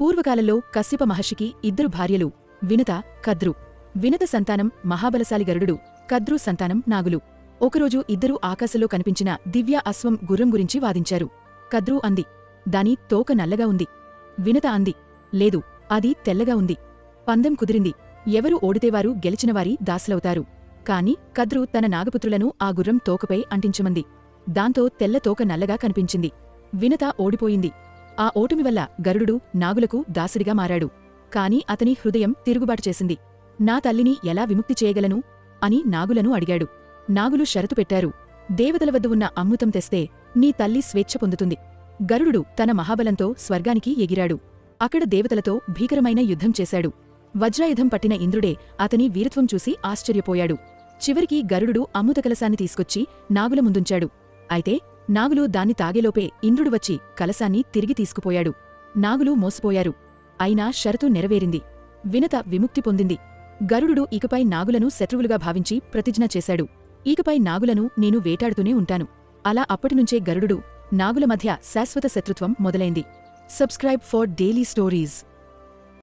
పూర్వకాలంలో కశ్యప మహర్షికి ఇద్దరు భార్యలు, వినత, కద్రు. వినత సంతానం మహాబలశాలి గరుడు, కద్రు సంతానం నాగులు. ఒకరోజు ఇద్దరూ ఆకాశంలో కనిపించిన దివ్య అశ్వం గుర్రం గురించి వాదించారు. కద్రు అంది, దాని తోక నల్లగా ఉంది. వినత అంది, లేదు, అది తెల్లగా ఉంది. పందెం కుదిరింది. ఎవరు ఓడితేవారు గెలిచినవారి దాసులవుతారు. కాని కద్రు తన నాగపుత్రులను ఆ గుర్రం తోకపై అంటించమంది. దాంతో తెల్ల తోక నల్లగా కనిపించింది. వినత ఓడిపోయింది. ఆ ఓటమి వల్ల గరుడు నాగులకు దాసుడిగా మారాడు. కాని అతని హృదయం తిరుగుబాటు చేసింది. నా తల్లిని ఎలా విముక్తి చేయగలను అని నాగులను అడిగాడు. నాగులు షరతు పెట్టారు. దేవతల వద్ద ఉన్న అమృతం తెస్తే నీ తల్లి స్వేచ్ఛ పొందుతుంది. గరుడు తన మహాబలంతో స్వర్గానికి ఎగిరాడు. అక్కడ దేవతలతో భీకరమైన యుద్ధం చేశాడు. వజ్రాయుధం పట్టిన ఇంద్రుడే అతని వీరత్వం చూసి ఆశ్చర్యపోయాడు. చివరికి గరుడు అమృతకలశాన్ని తీసుకొచ్చి నాగుల ముందుంచాడు. అయితే నాగులు దాన్ని తాగేలోపే ఇంద్రుడు వచ్చి కలశాన్ని తిరిగి తీసుకుపోయాడు. నాగులు మోసపోయారు. అయినా షరతు నెరవేరింది. వినత విముక్తి పొందింది. గరుడు ఇకపై నాగులను శత్రువులుగా భావించి ప్రతిజ్ఞ చేశాడు. ఇకపై నాగులను నేను వేటాడుతూనే ఉంటాను. అలా అప్పటినుంచే గరుడు నాగుల మధ్య శాశ్వత శత్రుత్వం మొదలైంది. Subscribe for daily stories.